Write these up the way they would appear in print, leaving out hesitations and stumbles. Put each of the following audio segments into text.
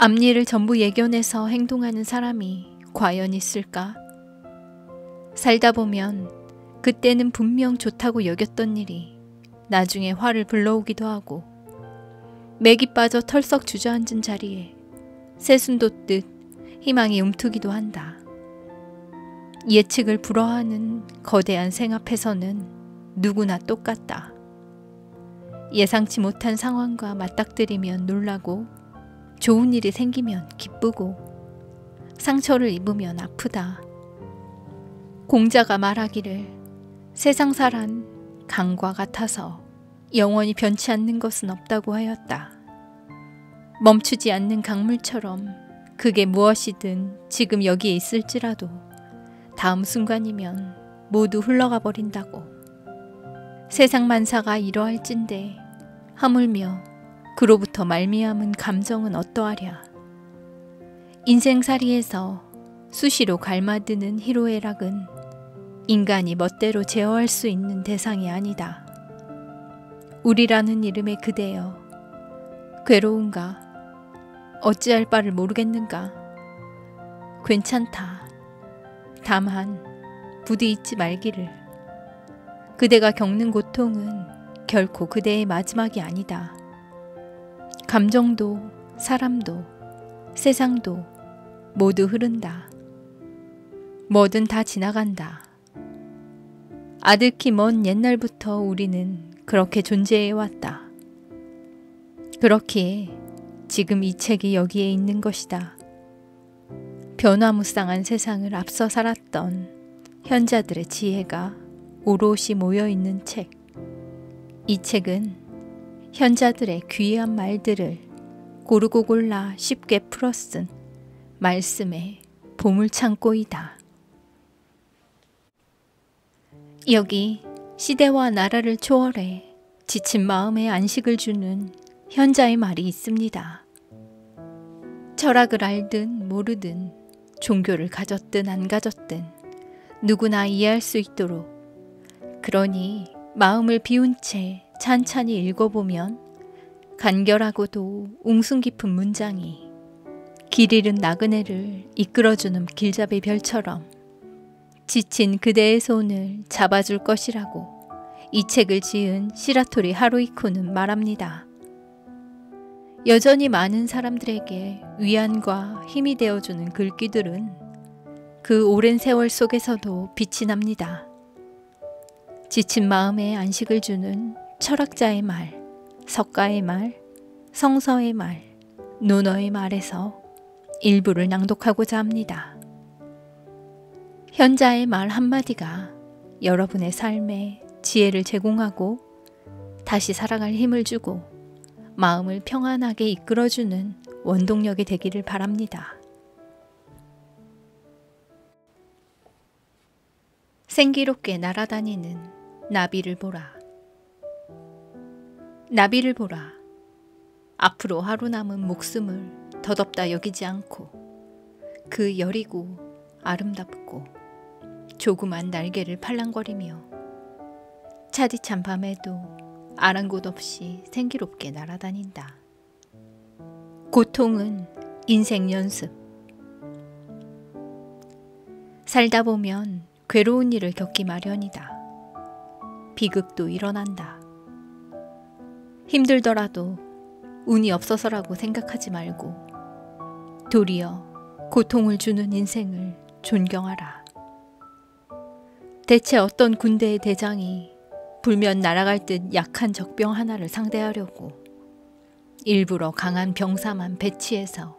앞일을 전부 예견해서 행동하는 사람이 과연 있을까? 살다 보면 그때는 분명 좋다고 여겼던 일이 나중에 화를 불러오기도 하고, 맥이 빠져 털썩 주저앉은 자리에 새순 돋듯 희망이 움트기도 한다. 예측을 불허하는 거대한 생 앞에서는 누구나 똑같다. 예상치 못한 상황과 맞닥뜨리면 놀라고, 좋은 일이 생기면 기쁘고, 상처를 입으면 아프다. 공자가 말하기를 세상사란 강과 같아서 영원히 변치 않는 것은 없다고 하였다. 멈추지 않는 강물처럼 그게 무엇이든 지금 여기에 있을지라도 다음 순간이면 모두 흘러가 버린다고. 세상 만사가 이러할진대 하물며 그로부터 말미암은 감정은 어떠하랴. 인생살이에서 수시로 갈마드는 희로애락은 인간이 멋대로 제어할 수 있는 대상이 아니다. 우리라는 이름의 그대여, 괴로운가? 어찌할 바를 모르겠는가? 괜찮다. 다만 부디 잊지 말기를. 그대가 겪는 고통은 결코 그대의 마지막이 아니다. 감정도 사람도 세상도 모두 흐른다. 뭐든 다 지나간다. 아득히 먼 옛날부터 우리는 그렇게 존재해왔다. 그렇기에 지금 이 책이 여기에 있는 것이다. 변화무쌍한 세상을 앞서 살았던 현자들의 지혜가 오롯이 모여있는 책. 이 책은 현자들의 귀한 말들을 고르고 골라 쉽게 풀어쓴 말씀의 보물창고이다. 여기 시대와 나라를 초월해 지친 마음에 안식을 주는 현자의 말이 있습니다. 철학을 알든 모르든, 종교를 가졌든 안 가졌든 누구나 이해할 수 있도록, 그러니 마음을 비운 채 찬찬히 읽어보면 간결하고도 웅숭 깊은 문장이 길 잃은 나그네를 이끌어주는 길잡이 별처럼 지친 그대의 손을 잡아줄 것이라고 이 책을 지은 시라토리 하루이코는 말합니다. 여전히 많은 사람들에게 위안과 힘이 되어주는 글귀들은 그 오랜 세월 속에서도 빛이 납니다. 지친 마음에 안식을 주는 철학자의 말, 석가의 말, 성서의 말, 논어의 말에서 일부를 낭독하고자 합니다. 현자의 말 한마디가 여러분의 삶에 지혜를 제공하고 다시 살아갈 힘을 주고 마음을 평안하게 이끌어주는 원동력이 되기를 바랍니다. 생기롭게 날아다니는 나비를 보라. 나비를 보라. 앞으로 하루 남은 목숨을 더덥다 여기지 않고 그 여리고 아름답고 조그만 날개를 팔랑거리며 차디찬 밤에도 아랑곳 없이 생기롭게 날아다닌다. 고통은 인생 연습. 살다 보면 괴로운 일을 겪기 마련이다. 비극도 일어난다. 힘들더라도 운이 없어서라고 생각하지 말고 도리어 고통을 주는 인생을 존경하라. 대체 어떤 군대의 대장이 불면 날아갈 듯 약한 적병 하나를 상대하려고 일부러 강한 병사만 배치해서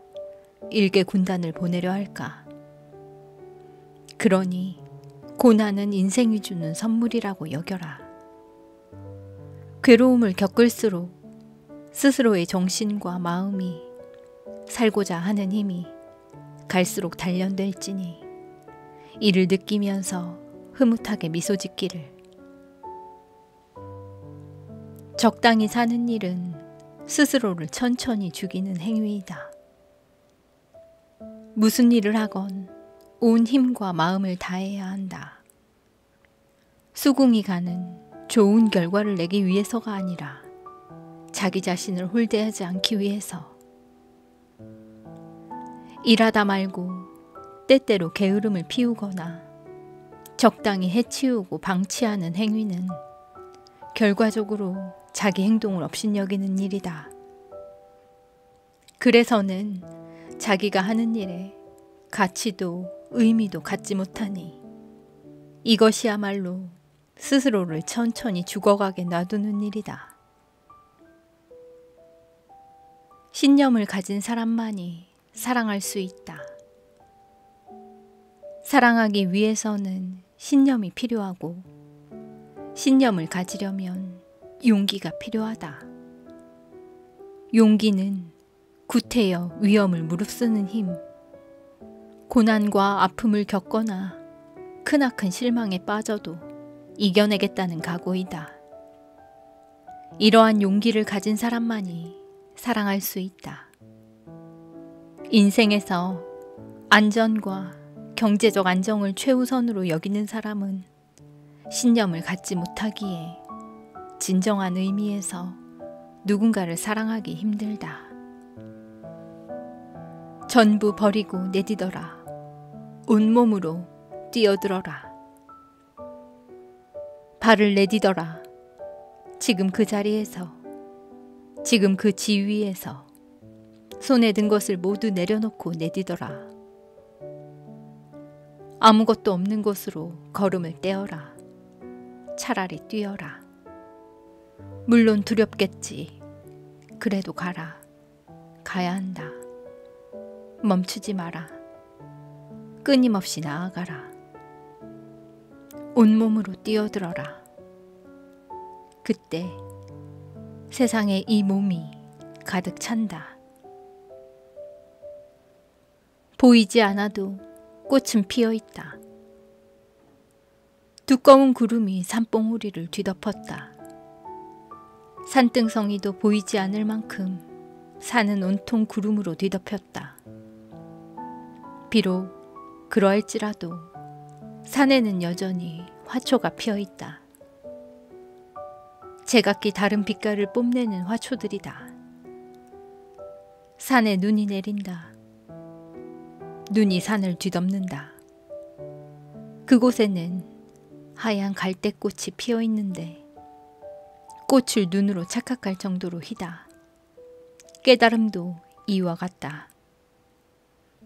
일개 군단을 보내려 할까? 그러니 고난은 인생이 주는 선물이라고 여겨라. 괴로움을 겪을수록 스스로의 정신과 마음이 살고자 하는 힘이 갈수록 단련될지니 이를 느끼면서 흐뭇하게 미소 짓기를. 적당히 사는 일은 스스로를 천천히 죽이는 행위이다. 무슨 일을 하건 온 힘과 마음을 다해야 한다. 수긍이 가는 좋은 결과를 내기 위해서가 아니라 자기 자신을 홀대하지 않기 위해서. 일하다 말고 때때로 게으름을 피우거나 적당히 해치우고 방치하는 행위는 결과적으로 자기 행동을 업신여기는 일이다. 그래서는 자기가 하는 일에 가치도 의미도 갖지 못하니 이것이야말로 스스로를 천천히 죽어가게 놔두는 일이다. 신념을 가진 사람만이 사랑할 수 있다. 사랑하기 위해서는 신념이 필요하고 신념을 가지려면 용기가 필요하다. 용기는 구태여 위험을 무릅쓰는 힘, 고난과 아픔을 겪거나 크나큰 실망에 빠져도 이겨내겠다는 각오이다. 이러한 용기를 가진 사람만이 사랑할 수 있다. 인생에서 안전과 경제적 안정을 최우선으로 여기는 사람은 신념을 갖지 못하기에 진정한 의미에서 누군가를 사랑하기 힘들다. 전부 버리고 내디더라. 온몸으로 뛰어들어라. 발을 내디더라. 지금 그 자리에서, 지금 그 지위에서 손에 든 것을 모두 내려놓고 내디더라. 아무것도 없는 곳으로 걸음을 떼어라. 차라리 뛰어라. 물론 두렵겠지. 그래도 가라. 가야 한다. 멈추지 마라. 끊임없이 나아가라. 온몸으로 뛰어들어라. 그때 세상에 이 몸이 가득 찬다. 보이지 않아도 꽃은 피어있다. 두꺼운 구름이 산봉우리를 뒤덮었다. 산등성이도 보이지 않을 만큼 산은 온통 구름으로 뒤덮였다. 비록 그러할지라도 산에는 여전히 화초가 피어있다. 제각기 다른 빛깔을 뽐내는 화초들이다. 산에 눈이 내린다. 눈이 산을 뒤덮는다. 그곳에는 하얀 갈대꽃이 피어있는데 꽃을 눈으로 착각할 정도로 희다. 깨달음도 이와 같다.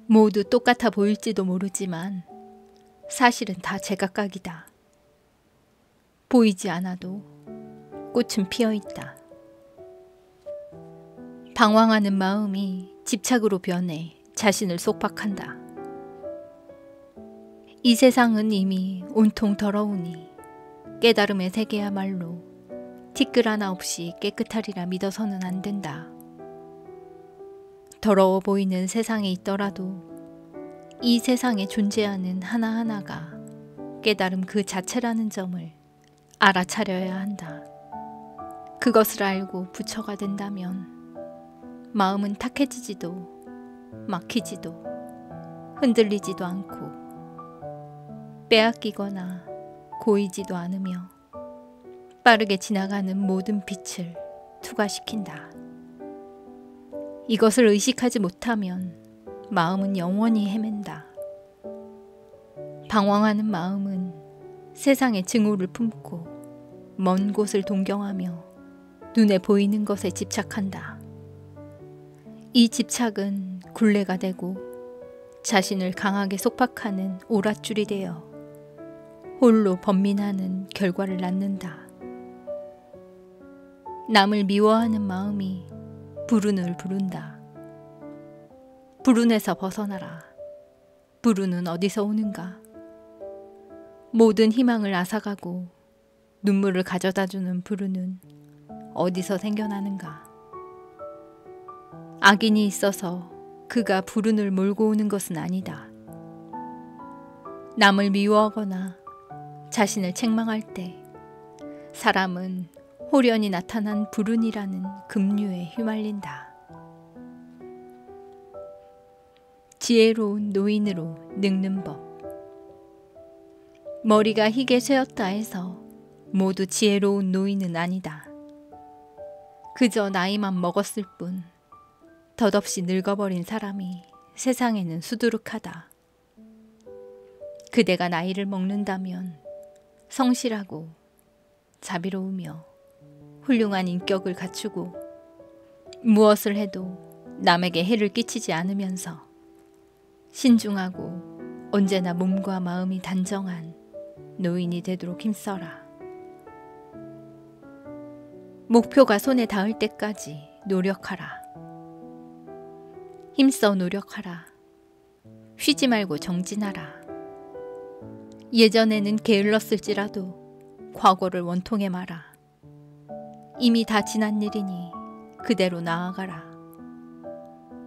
모두 똑같아 보일지도 모르지만 사실은 다 제각각이다. 보이지 않아도 꽃은 피어있다. 방황하는 마음이 집착으로 변해 자신을 속박한다. 이 세상은 이미 온통 더러우니 깨달음의 세계야말로 티끌 하나 없이 깨끗하리라 믿어서는 안 된다. 더러워 보이는 세상에 있더라도 이 세상에 존재하는 하나하나가 깨달음 그 자체라는 점을 알아차려야 한다. 그것을 알고 부처가 된다면 마음은 탁해지지도 막히지도 흔들리지도 않고 빼앗기거나 고이지도 않으며 빠르게 지나가는 모든 빛을 투과시킨다. 이것을 의식하지 못하면 마음은 영원히 헤맨다. 방황하는 마음은 세상의 증오를 품고 먼 곳을 동경하며 눈에 보이는 것에 집착한다. 이 집착은 굴레가 되고 자신을 강하게 속박하는 오랏줄이 되어 홀로 번민하는 결과를 낳는다. 남을 미워하는 마음이 불운을 부른다. 불운에서 벗어나라. 불운은 어디서 오는가? 모든 희망을 앗아가고 눈물을 가져다주는 불운은 어디서 생겨나는가? 악인이 있어서 그가 불운을 몰고 오는 것은 아니다. 남을 미워하거나 자신을 책망할 때 사람은 호련히 나타난 불운이라는 급류에 휘말린다. 지혜로운 노인으로 늙는 법. 머리가 희게 쇠었다 해서 모두 지혜로운 노인은 아니다. 그저 나이만 먹었을 뿐 덧없이 늙어버린 사람이 세상에는 수두룩하다. 그대가 나이를 먹는다면 성실하고 자비로우며 훌륭한 인격을 갖추고 무엇을 해도 남에게 해를 끼치지 않으면서 신중하고 언제나 몸과 마음이 단정한 노인이 되도록 힘써라. 목표가 손에 닿을 때까지 노력하라. 힘써 노력하라. 쉬지 말고 정진하라. 예전에는 게을렀을지라도 과거를 원통해 마라. 이미 다 지난 일이니 그대로 나아가라.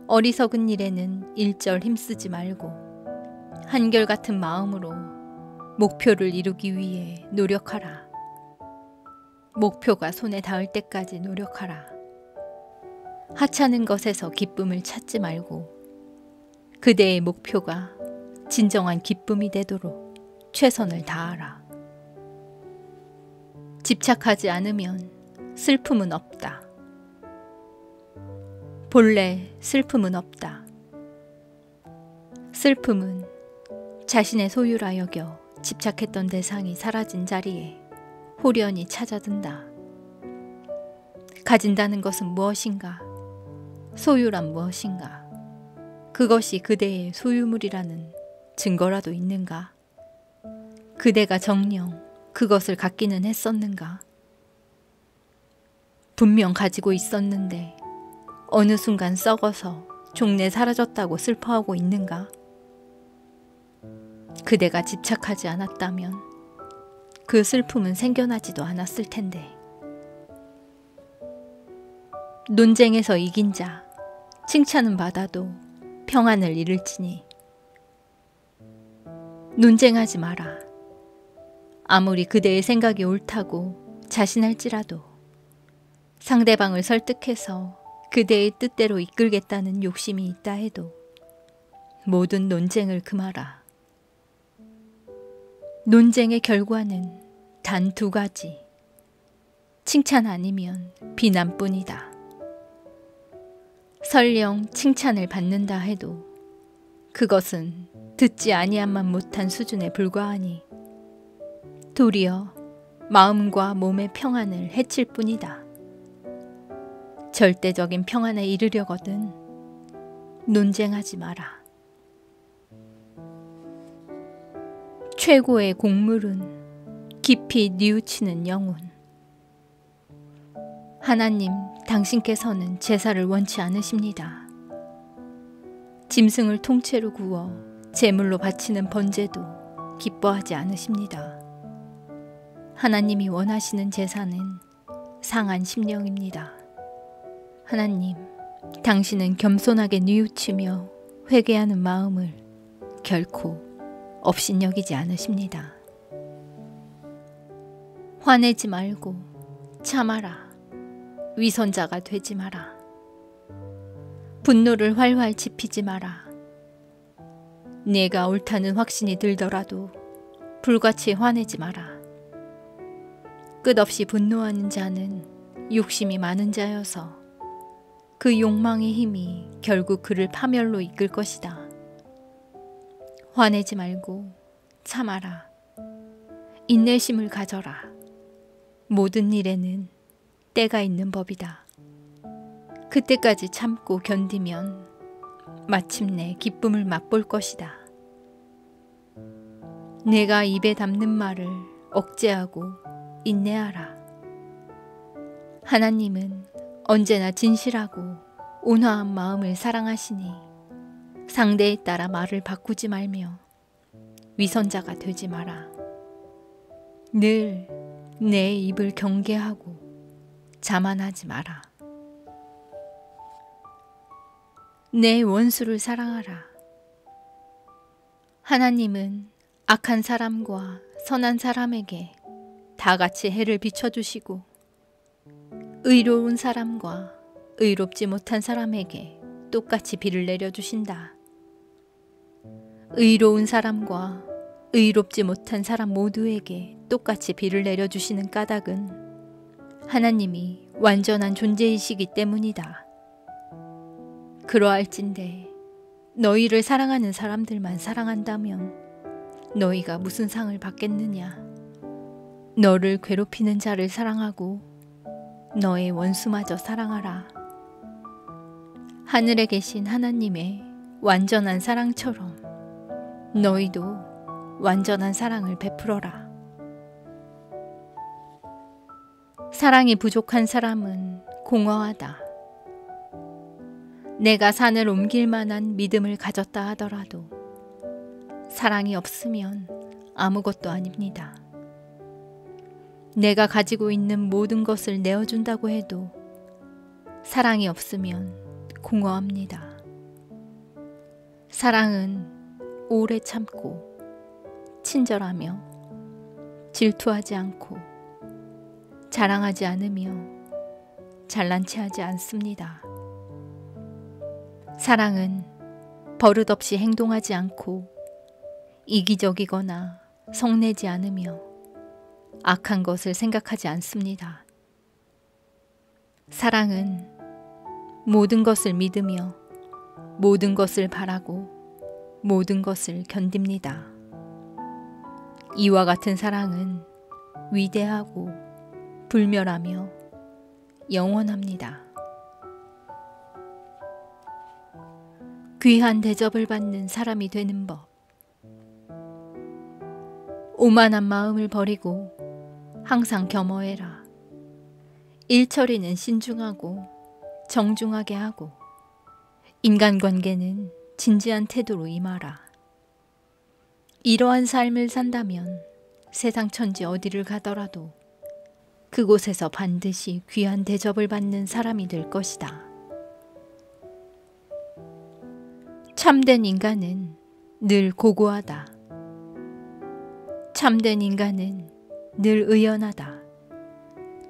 어리석은 일에는 일절 힘쓰지 말고 한결같은 마음으로 목표를 이루기 위해 노력하라. 목표가 손에 닿을 때까지 노력하라. 하찮은 것에서 기쁨을 찾지 말고 그대의 목표가 진정한 기쁨이 되도록 최선을 다하라. 집착하지 않으면 슬픔은 없다. 본래 슬픔은 없다. 슬픔은 자신의 소유라 여겨 집착했던 대상이 사라진 자리에 호련히 찾아든다. 가진다는 것은 무엇인가? 소유란 무엇인가? 그것이 그대의 소유물이라는 증거라도 있는가? 그대가 정녕 그것을 갖기는 했었는가? 분명 가지고 있었는데 어느 순간 썩어서 종래 사라졌다고 슬퍼하고 있는가? 그대가 집착하지 않았다면 그 슬픔은 생겨나지도 않았을 텐데. 논쟁에서 이긴 자 칭찬은 받아도 평안을 잃을지니 논쟁하지 마라. 아무리 그대의 생각이 옳다고 자신할지라도 상대방을 설득해서 그대의 뜻대로 이끌겠다는 욕심이 있다 해도 모든 논쟁을 금하라. 논쟁의 결과는 단 두 가지. 칭찬 아니면 비난뿐이다. 설령 칭찬을 받는다 해도 그것은 듣지 아니함만 못한 수준에 불과하니 도리어 마음과 몸의 평안을 해칠 뿐이다. 절대적인 평안에 이르려거든 논쟁하지 마라. 최고의 곡물은 깊이 뉘우치는 영혼. 하나님, 당신께서는 제사를 원치 않으십니다. 짐승을 통째로 구워 제물로 바치는 번제도 기뻐하지 않으십니다. 하나님이 원하시는 제사는 상한 심령입니다. 하나님, 당신은 겸손하게 뉘우치며 회개하는 마음을 결코 업신여기지 않으십니다. 화내지 말고 참아라. 위선자가 되지 마라. 분노를 활활 지피지 마라. 내가 옳다는 확신이 들더라도 불같이 화내지 마라. 끝없이 분노하는 자는 욕심이 많은 자여서 그 욕망의 힘이 결국 그를 파멸로 이끌 것이다. 화내지 말고 참아라. 인내심을 가져라. 모든 일에는 때가 있는 법이다. 그때까지 참고 견디면 마침내 기쁨을 맛볼 것이다. 내가 입에 담는 말을 억제하고 인내하라. 하나님은 언제나 진실하고 온화한 마음을 사랑하시니 상대에 따라 말을 바꾸지 말며 위선자가 되지 마라. 늘 내 입을 경계하고 자만하지 마라. 내 원수를 사랑하라. 하나님은 악한 사람과 선한 사람에게 다 같이 해를 비춰주시고 의로운 사람과 의롭지 못한 사람에게 똑같이 비를 내려주신다. 의로운 사람과 의롭지 못한 사람 모두에게 똑같이 비를 내려주시는 까닭은 하나님이 완전한 존재이시기 때문이다. 그러할진대 너희를 사랑하는 사람들만 사랑한다면 너희가 무슨 상을 받겠느냐. 너를 괴롭히는 자를 사랑하고 너의 원수마저 사랑하라. 하늘에 계신 하나님의 완전한 사랑처럼 너희도 완전한 사랑을 베풀어라. 사랑이 부족한 사람은 공허하다. 내가 산을 옮길 만한 믿음을 가졌다 하더라도 사랑이 없으면 아무것도 아닙니다. 내가 가지고 있는 모든 것을 내어준다고 해도 사랑이 없으면 공허합니다. 사랑은 오래 참고 친절하며 질투하지 않고 자랑하지 않으며 잘난 체하지 않습니다. 사랑은 버릇없이 행동하지 않고 이기적이거나 성내지 않으며 악한 것을 생각하지 않습니다. 사랑은 모든 것을 믿으며 모든 것을 바라고 모든 것을 견딥니다. 이와 같은 사랑은 위대하고 불멸하며 영원합니다. 귀한 대접을 받는 사람이 되는 법. 오만한 마음을 버리고 항상 겸허해라. 일처리는 신중하고 정중하게 하고 인간관계는 진지한 태도로 임하라. 이러한 삶을 산다면 세상 천지 어디를 가더라도 그곳에서 반드시 귀한 대접을 받는 사람이 될 것이다. 참된 인간은 늘 고고하다. 참된 인간은 늘 의연하다.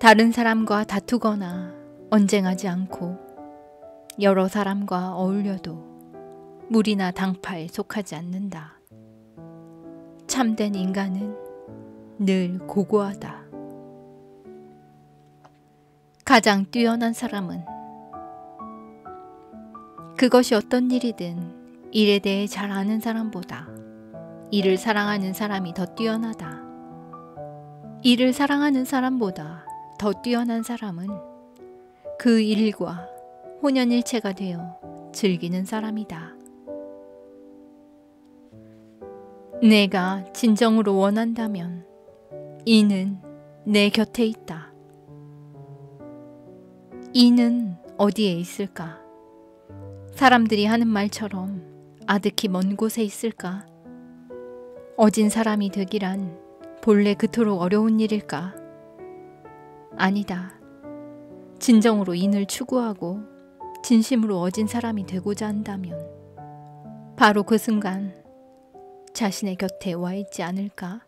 다른 사람과 다투거나 언쟁하지 않고 여러 사람과 어울려도 무리나 당파에 속하지 않는다. 참된 인간은 늘 고고하다. 가장 뛰어난 사람은 그것이 어떤 일이든 일에 대해 잘 아는 사람보다 일을 사랑하는 사람이 더 뛰어나다. 일을 사랑하는 사람보다 더 뛰어난 사람은 그 일과 혼연일체가 되어 즐기는 사람이다. 내가 진정으로 원한다면 이는 내 곁에 있다. 이는 어디에 있을까? 사람들이 하는 말처럼 아득히 먼 곳에 있을까? 어진 사람이 되기란 본래 그토록 어려운 일일까? 아니다. 진정으로 인을 추구하고 진심으로 어진 사람이 되고자 한다면 바로 그 순간 자신의 곁에 와 있지 않을까?